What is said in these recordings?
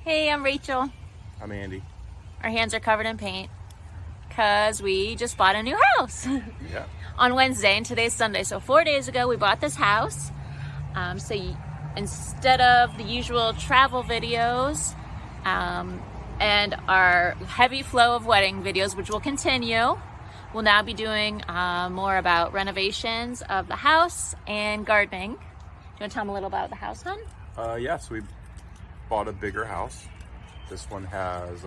Hey, I'm Rachel. I'm Andy. Our hands are covered in paint because we just bought a new house Yeah. on Wednesday, and today's Sunday. So 4 days ago, we bought this house. Instead of the usual travel videos and our heavy flow of wedding videos, which will continue, we'll now be doing more about renovations of the house and gardening. Do you want to tell them a little about the house, hon? So we bought a bigger house. This one has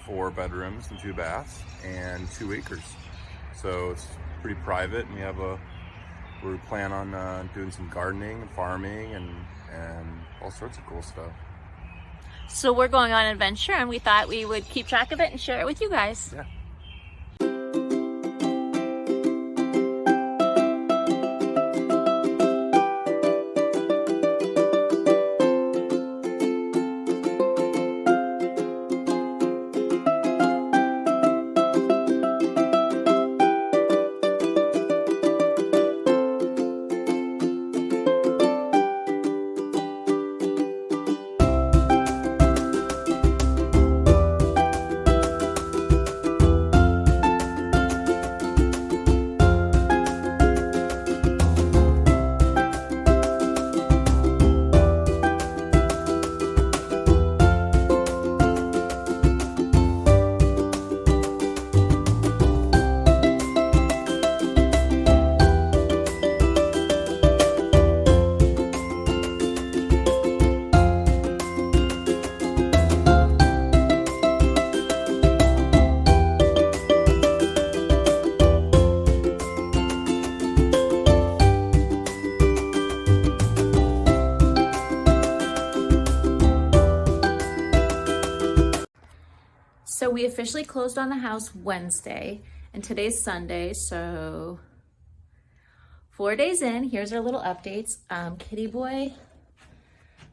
4 bedrooms and 2 baths and 2 acres. So it's pretty private, and we plan on doing some gardening and farming and all sorts of cool stuff. So we're going on an adventure, and we thought we would keep track of it and share it with you guys. Yeah. So we officially closed on the house Wednesday, and today's Sunday, so 4 days in. Here's our little updates. Kitty Boy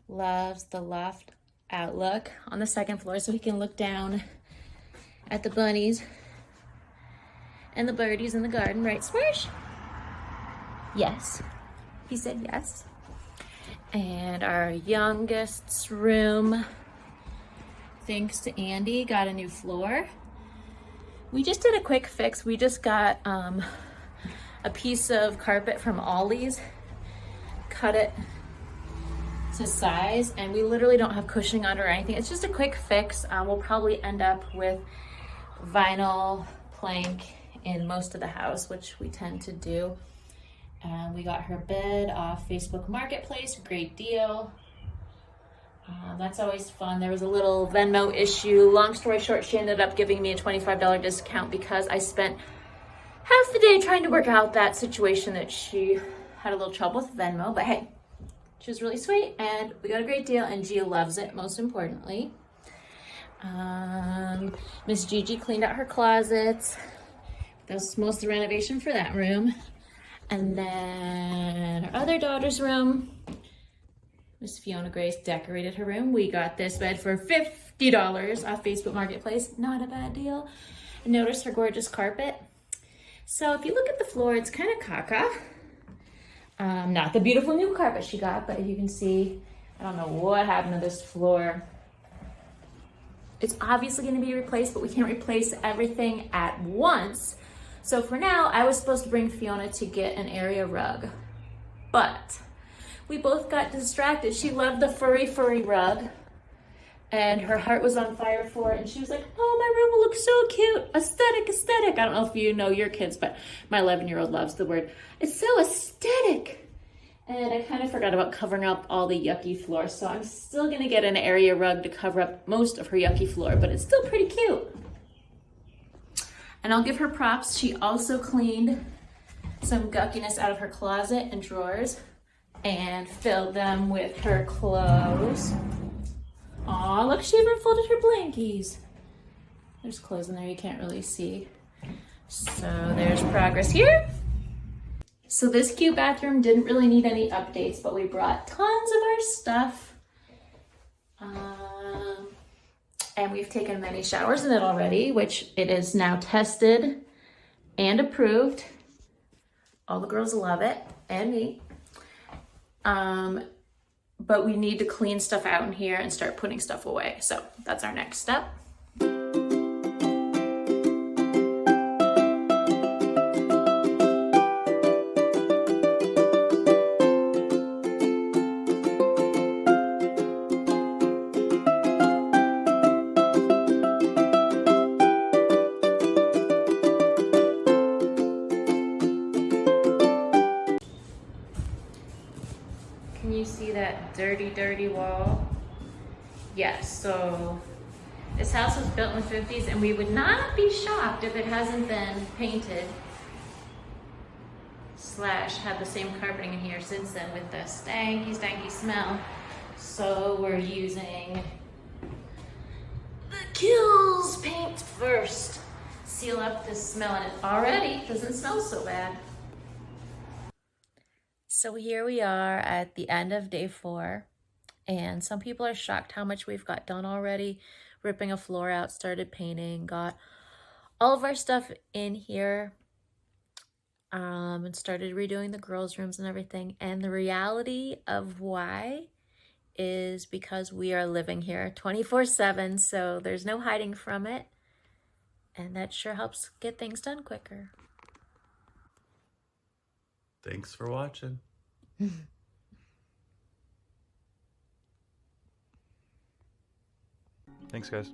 loves the loft outlook on the second floor, so he can look down at the bunnies and the birdies in the garden, right, Smirsh? Yes, he said yes. And our youngest's room, thanks to Andy, got a new floor. We just did a quick fix. We just got a piece of carpet from Ollie's, cut it to size, and we literally don't have cushioning under or anything. It's just a quick fix. We'll probably end up with vinyl plank in most of the house, which we tend to do. We got her bed off Facebook Marketplace, great deal. That's always fun. There was a little Venmo issue. Long story short, she ended up giving me a $25 discount because I spent half the day trying to work out that situation that she had a little trouble with Venmo. But hey, she was really sweet, and we got a great deal, and Gia loves it, most importantly. Miss Gigi cleaned out her closets. That was most of the renovation for that room. And then her other daughter's room, Miss Fiona Grace decorated her room. We got this bed for $50 off Facebook Marketplace. Not a bad deal. And notice her gorgeous carpet. So if you look at the floor, it's kind of caca. Not the beautiful new carpet she got, but you can see, I don't know what happened to this floor. It's obviously going to be replaced, but we can't replace everything at once. So for now, I was supposed to bring Fiona to get an area rug, but we both got distracted. She loved the furry rug, and her heart was on fire for it. And she was like, oh, my room will look so cute. Aesthetic. I don't know if you know your kids, but my 11-year-old loves the word. It's so aesthetic. And I kind of forgot about covering up all the yucky floor. So I'm still going to get an area rug to cover up most of her yucky floor, but it's still pretty cute. And I'll give her props. She also cleaned some guckiness out of her closet and drawers and filled them with her clothes. Aw, look, she even folded her blankies. There's clothes in there you can't really see. So there's progress here. So this cute bathroom didn't really need any updates, but we brought tons of our stuff. And we've taken many showers in it already, which it is now tested and approved. All the girls love it, and me. but we need to clean stuff out in here and start putting stuff away. So that's our next step. Can you see that dirty, dirty wall? Yes, so this house was built in the 50s and we would not be shocked if it hasn't been painted / had the same carpeting in here since then with the stanky, stanky smell. So we're using the Kills paint first. Seal up this smell, and it already doesn't smell so bad. So here we are at the end of day 4, and some people are shocked how much we've got done already. Ripping a floor out, started painting, got all of our stuff in here, and started redoing the girls' rooms and everything. And the reality of why is because we are living here 24/7, so there's no hiding from it, and that sure helps get things done quicker. Thanks for watching. Thanks, guys.